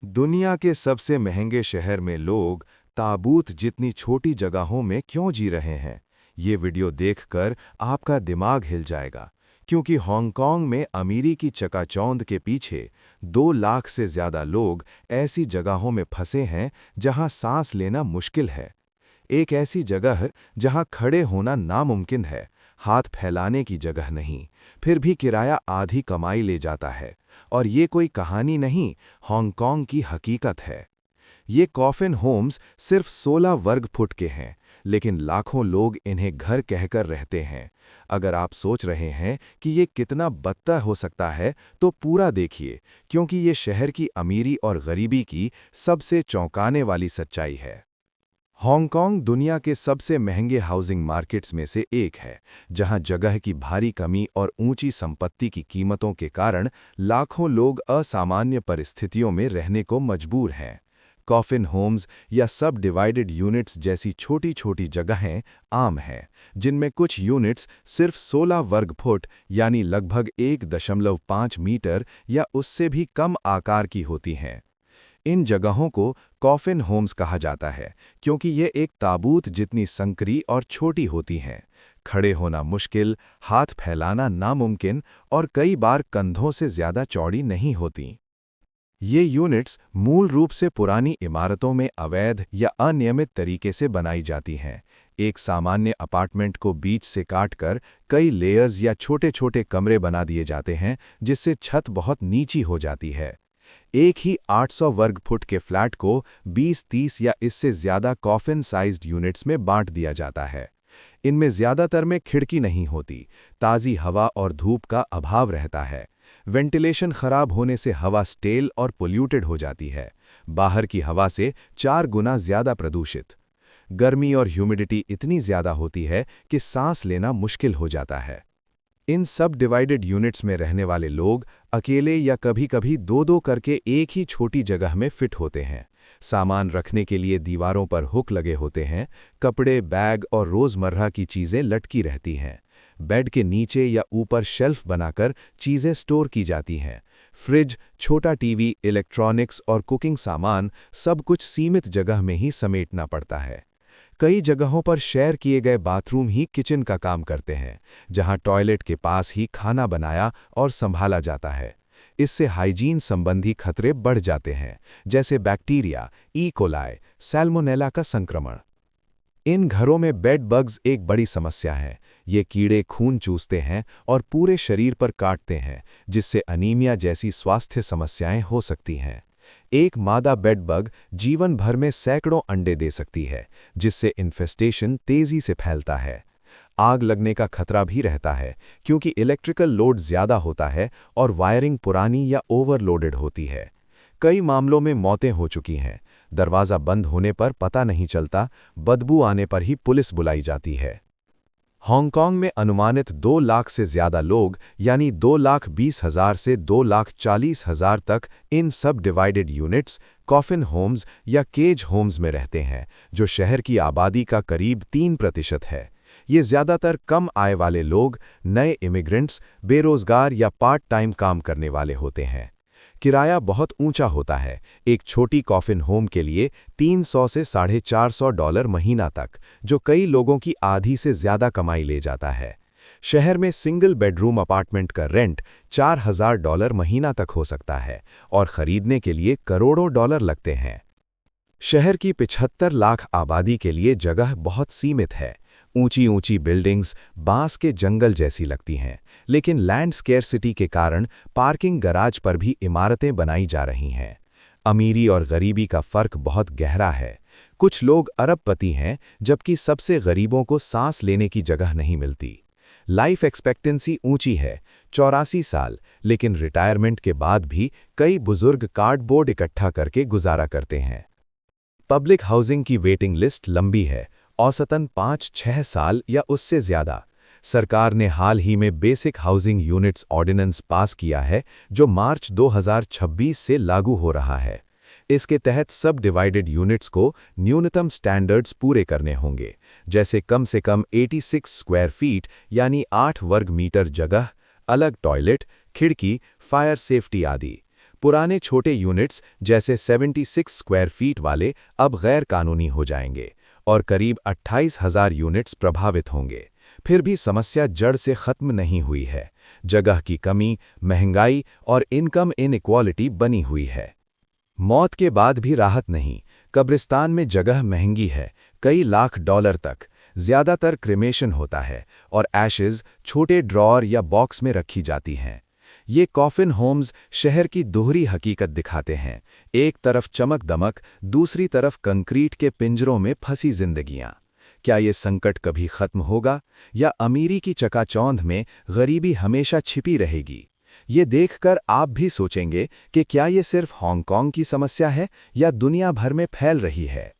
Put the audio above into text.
दुनिया के सबसे महंगे शहर में लोग ताबूत जितनी छोटी जगहों में क्यों जी रहे हैं? ये वीडियो देखकर आपका दिमाग हिल जाएगा, क्योंकि हांगकांग में अमीरी की चकाचौंध के पीछे 2 लाख से ज्यादा लोग ऐसी जगहों में फंसे हैं जहां सांस लेना मुश्किल है। एक ऐसी जगह जहां खड़े होना नामुमकिन है, हाथ फैलाने की जगह नहीं, फिर भी किराया आधी कमाई ले जाता है। और ये कोई कहानी नहीं, हांगकांग की हकीकत है। ये कॉफिन होम्स सिर्फ 16 वर्ग फुट के हैं, लेकिन लाखों लोग इन्हें घर कहकर रहते हैं। अगर आप सोच रहे हैं कि ये कितना बदतर हो सकता है, तो पूरा देखिए, क्योंकि ये शहर की अमीरी और गरीबी की सबसे चौंकाने वाली सच्चाई है। हांगकांग दुनिया के सबसे महंगे हाउसिंग मार्केट्स में से एक है, जहां जगह की भारी कमी और ऊंची संपत्ति की कीमतों के कारण लाखों लोग असामान्य परिस्थितियों में रहने को मजबूर हैं। कॉफिन होम्स या सब डिवाइडेड यूनिट्स जैसी छोटी-छोटी जगहें आम हैं, जिनमें कुछ यूनिट्स सिर्फ 16 वर्ग फुट यानी लगभग 1.5 मीटर या उससे भी कम आकार की होती हैं। इन जगहों को कॉफिन होम्स कहा जाता है, क्योंकि ये एक ताबूत जितनी संकरी और छोटी होती हैं। खड़े होना मुश्किल, हाथ फैलाना नामुमकिन और कई बार कंधों से ज्यादा चौड़ी नहीं होती। ये यूनिट्स मूल रूप से पुरानी इमारतों में अवैध या अनियमित तरीके से बनाई जाती हैं। एक सामान्य अपार्टमेंट को बीच से काटकर कई लेयर्स या छोटे-छोटे कमरे बना दिए जाते हैं, जिससे छत बहुत नीची हो जाती है। एक ही 800 वर्ग फुट के फ्लैट को 20-30 या इससे ज्यादा कॉफिन साइज्ड यूनिट्स में बांट दिया जाता है। इनमें ज्यादातर में खिड़की नहीं होती, ताज़ी हवा और धूप का अभाव रहता है। वेंटिलेशन खराब होने से हवा स्टेल और पोल्यूटेड हो जाती है, बाहर की हवा से 4 गुना ज्यादा प्रदूषित। गर्मी और ह्यूमिडिटी इतनी ज्यादा होती है कि सांस लेना मुश्किल हो जाता है। इन सब डिवाइडेड यूनिट्स में रहने वाले लोग अकेले या कभी-कभी दो-दो करके एक ही छोटी जगह में फिट होते हैं। सामान रखने के लिए दीवारों पर हुक लगे होते हैं, कपड़े, बैग और रोजमर्रा की चीजें लटकी रहती हैं। बेड के नीचे या ऊपर शेल्फ बनाकर चीजें स्टोर की जाती हैं। फ्रिज, छोटा टीवी, इलेक्ट्रॉनिक्स और कुकिंग सामान सब कुछ सीमित जगह में ही समेटना पड़ता है। कई जगहों पर शेयर किए गए बाथरूम ही किचन का काम करते हैं, जहां टॉयलेट के पास ही खाना बनाया और संभाला जाता है। इससे हाइजीन संबंधी खतरे बढ़ जाते हैं, जैसे बैक्टीरिया, ई कोलाई, सैल्मोनेला का संक्रमण। इन घरों में बेड बग्स एक बड़ी समस्या है। ये कीड़े खून चूसते हैं और पूरे शरीर पर काटते हैं, जिससे अनीमिया जैसी स्वास्थ्य समस्याएं हो सकती हैं। एक मादा बेड बग जीवन भर में सैकड़ों अंडे दे सकती है, जिससे इन्फेस्टेशन तेजी से फैलता है। आग लगने का खतरा भी रहता है, क्योंकि इलेक्ट्रिकल लोड ज्यादा होता है और वायरिंग पुरानी या ओवरलोडेड होती है। कई मामलों में मौतें हो चुकी हैं। दरवाजा बंद होने पर पता नहीं चलता, बदबू आने पर ही पुलिस बुलाई जाती है। हांगकांग में अनुमानित 2 लाख से ज्यादा लोग यानी 2,20,000 से 2,40,000 तक इन सब डिवाइडेड यूनिट्स, कॉफिन होम्स या केज होम्स में रहते हैं, जो शहर की आबादी का करीब 3% है। ये ज्यादातर कम आय वाले लोग, नए इमिग्रेंट्स, बेरोजगार या पार्ट टाइम काम करने वाले होते हैं। किराया बहुत ऊंचा होता है, एक छोटी कॉफिन होम के लिए 300 से $450 महीना तक, जो कई लोगों की आधी से ज्यादा कमाई ले जाता है। शहर में सिंगल बेडरूम अपार्टमेंट का रेंट $4,000 महीना तक हो सकता है और खरीदने के लिए करोड़ों डॉलर लगते हैं। शहर की 75 लाख आबादी के लिए जगह बहुत सीमित है। ऊंची ऊंची बिल्डिंग्स बांस के जंगल जैसी लगती हैं, लेकिन लैंड स्केर्सिटी के कारण पार्किंग गराज पर भी इमारतें बनाई जा रही हैं। अमीरी और गरीबी का फर्क बहुत गहरा है। कुछ लोग अरबपति हैं, जबकि सबसे गरीबों को सांस लेने की जगह नहीं मिलती। लाइफ एक्सपेक्टेंसी ऊंची है, 84 साल, लेकिन रिटायरमेंट के बाद भी कई बुजुर्ग कार्डबोर्ड इकट्ठा करके गुजारा करते हैं। पब्लिक हाउसिंग की वेटिंग लिस्ट लंबी है, औसतन 5-6 साल या उससे ज्यादा। सरकार ने हाल ही में basic housing units ordinance pass किया है, जो मार्च 2026 से लागू हो रहा है। इसके तहत सब डिवाइडेड यूनिट्स को न्यूनतम स्टैंडर्ड्स पूरे करने होंगे, जैसे कम से कम 86 स्क्वायर फीट यानी 8 वर्ग मीटर जगह, अलग टॉयलेट, खिड़की, फायर सेफ्टी आदि। पुराने छोटे यूनिट्स जैसे 76 स्क्वायर फीट वाले अब गैर कानूनी हो जाएंगे और करीब 28,000 यूनिट्स प्रभावित होंगे। फिर भी समस्या जड़ से खत्म नहीं हुई है। जगह की कमी, महंगाई और इनकम इनइक्वालिटी बनी हुई है। मौत के बाद भी राहत नहीं। कब्रिस्तान में जगह महंगी है, कई लाख डॉलर तक। ज्यादातर क्रिमेशन होता है और एशेज छोटे ड्रॉअर या बॉक्स में रखी जाती हैं। ये कॉफिन होम्स शहर की दोहरी हकीकत दिखाते हैं। एक तरफ चमक दमक, दूसरी तरफ कंक्रीट के पिंजरों में फंसी जिंदगियां। क्या ये संकट कभी खत्म होगा या अमीरी की चकाचौंध में गरीबी हमेशा छिपी रहेगी? ये देखकर आप भी सोचेंगे कि क्या ये सिर्फ हांगकांग की समस्या है या दुनिया भर में फैल रही है।